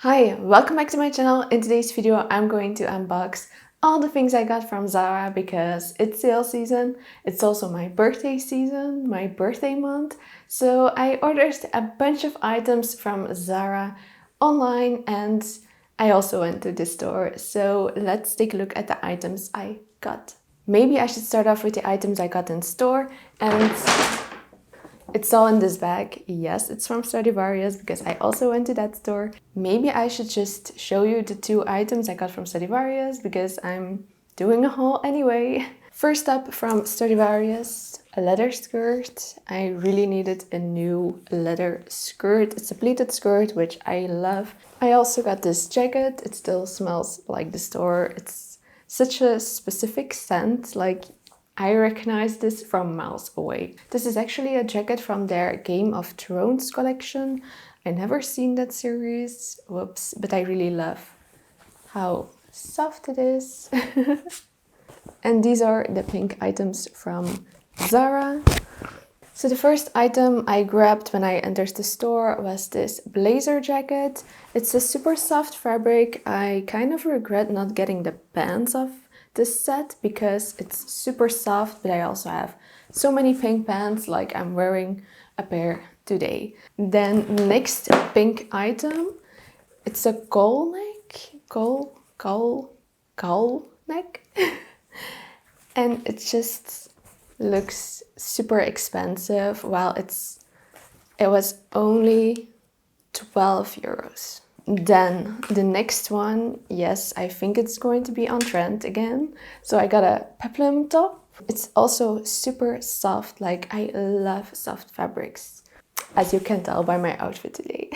Hi, welcome back to my channel. In today's video, I'm going to unbox all the things I got from Zara because it's sale season. It's also my birthday season, my birthday month. So I ordered a bunch of items from Zara online and I also went to the store. So let's take a look at the items I got. Maybe I should start off with the items I got in store, and it's all in this bag. Yes, it's from Stradivarius because I also went to that store. Maybe I should just show you the two items I got from Stradivarius because I'm doing a haul anyway. First up from Stradivarius, a leather skirt. I really needed a new leather skirt. It's a pleated skirt, which I love. I also got this jacket. It still smells like the store. It's such a specific scent, like I recognize this from miles away. This is actually a jacket from their Game of Thrones collection. I never seen that series, whoops, but I really love how soft it is. And these are the pink items from Zara. So the first item I grabbed when I entered the store was this blazer jacket. It's a super soft fabric. I kind of regret not getting the pants of this set because it's super soft, but I also have so many pink pants, like I'm wearing a pair today. Then next pink item, it's a cowl neck, and it just looks super expensive. Well, it was only 12 euros. Then the next one, yes, I think it's going to be on trend again. So I got a peplum top. It's also super soft, like I love soft fabrics, as you can tell by my outfit today.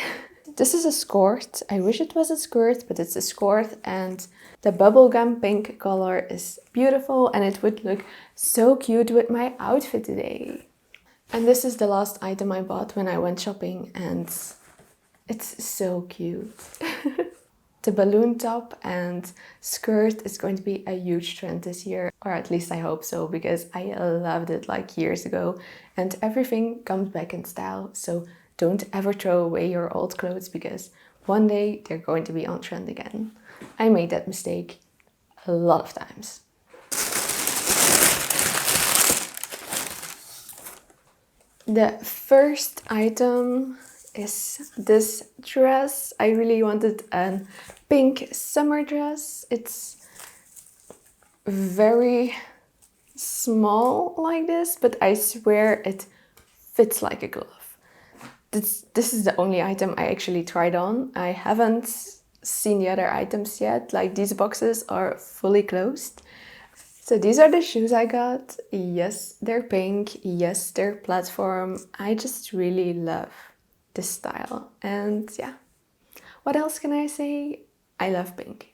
This is a skirt. I wish it was a skirt, but it's a skirt, and the bubblegum pink color is beautiful and it would look so cute with my outfit today. And this is the last item I bought when I went shopping, and it's so cute. The balloon top and skirt is going to be a huge trend this year, or at least I hope so, because I loved it like years ago, and everything comes back in style. So don't ever throw away your old clothes because one day they're going to be on trend again. I made that mistake a lot of times. The first item is this dress. I really wanted a pink summer dress. It's very small like this, but I swear it fits like a glove. This is the only item I actually tried on. I haven't seen the other items yet. Like, these boxes are fully closed. So these are the shoes I got. Yes, they're pink. Yes, they're platform. I just really love this style. And yeah, what else can I say? I love pink.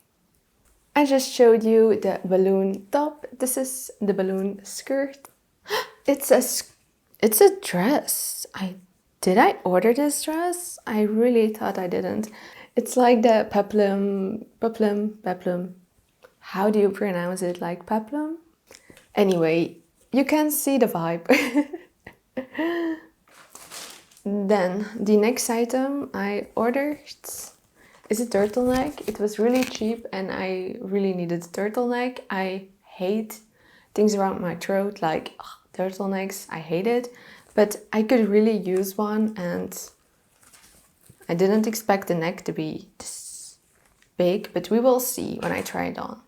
I just showed you the balloon top. This is the balloon skirt. It's a dress. Did I order this dress? I really thought I didn't. It's like the peplum. How do you pronounce it? Like peplum? Anyway, you can see the vibe. Then the next item I ordered is a turtleneck. It was really cheap and I really needed a turtleneck. I hate things around my throat, like turtlenecks. I hate it, but I could really use one, and I didn't expect the neck to be this big, but we will see when I try it on.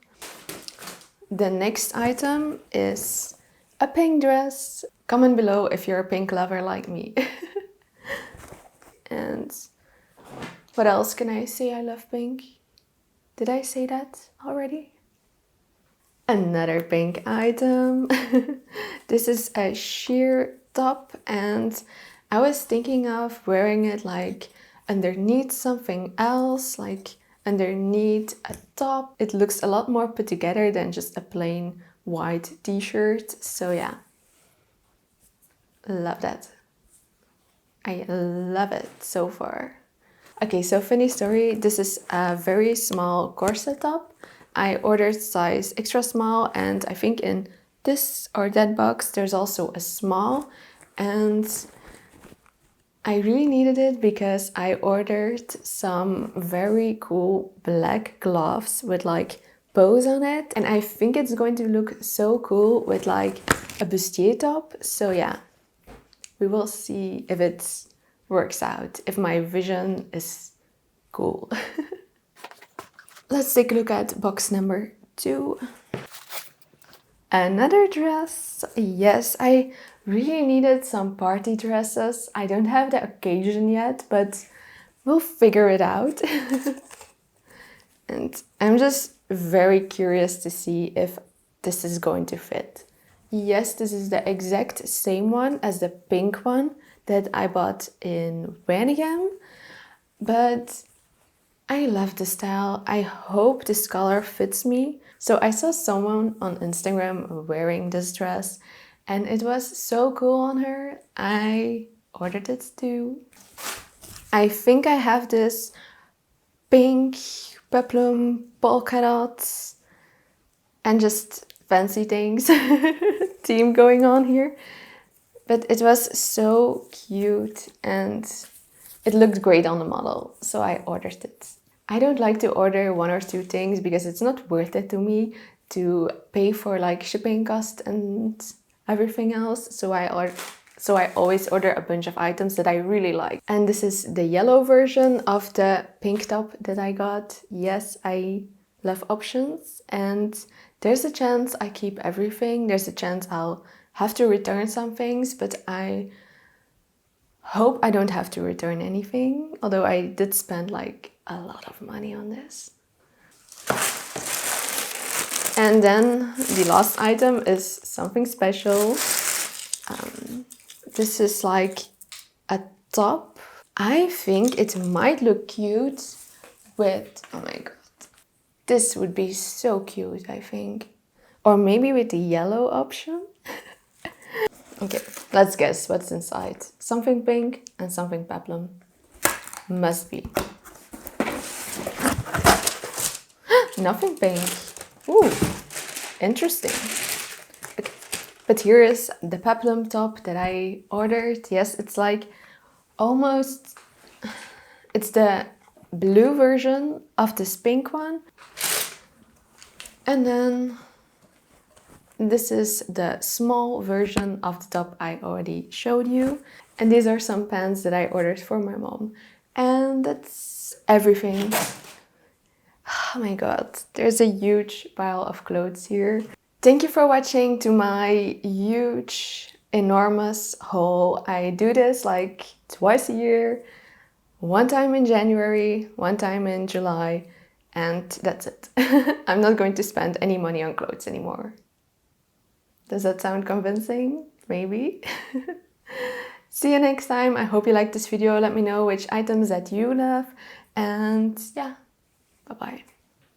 The next item is a pink dress. Comment below if you're a pink lover like me. And what else can I say? I love pink. Did I say that already? Another pink item. This is a sheer top, and I was thinking of wearing it like underneath something else, like underneath a top. It looks a lot more put together than just a plain white t-shirt. So yeah, love that. I love it so far. Okay, so funny story. This is a very small corset top. I ordered size extra small, and I think in this or that box there's also a small, and I really needed it because I ordered some very cool black gloves with like bows on it, and I think it's going to look so cool with like a bustier top. So yeah, we will see if it works out, if my vision is cool. Let's take a look at box number 2. Another dress. Yes, I really needed some party dresses. I don't have the occasion yet, but we'll figure it out. And I'm just very curious to see if this is going to fit. Yes, this is the exact same one as the pink one that I bought in Wenigem, but I love the style. I hope this color fits me. So I saw someone on Instagram wearing this dress and it was so cool on her. I ordered it too. I think I have this pink peplum polka dots and just fancy things theme going on here. But it was so cute and it looked great on the model, so I ordered it. I don't like to order 1 or 2 things because it's not worth it to me to pay for like shipping cost and everything else. So I always order a bunch of items that I really like. And this is the yellow version of the pink top that I got. Yes, I love options, and there's a chance I keep everything. There's a chance I'll have to return some things, but I hope I don't have to return anything, although I did spend like a lot of money on this. And then the last item is something special. This is like a top. I think it might look cute with, oh my god, this would be so cute, I think. Or maybe with the yellow option. Okay, let's guess what's inside. Something pink and something peplum. Must be. Nothing pink. Ooh, interesting. Okay. But here is the peplum top that I ordered. Yes, it's like almost... It's the blue version of this pink one. And then this is the small version of the top I already showed you. And these are some pants that I ordered for my mom. And that's everything. Oh my god, there's a huge pile of clothes here. Thank you for watching to my huge, enormous haul. I do this like twice a year. 1 time in January, 1 time in July, and that's it. I'm not going to spend any money on clothes anymore. Does that sound convincing? Maybe. See you next time. I hope you liked this video. Let me know which items that you love. And yeah, bye-bye.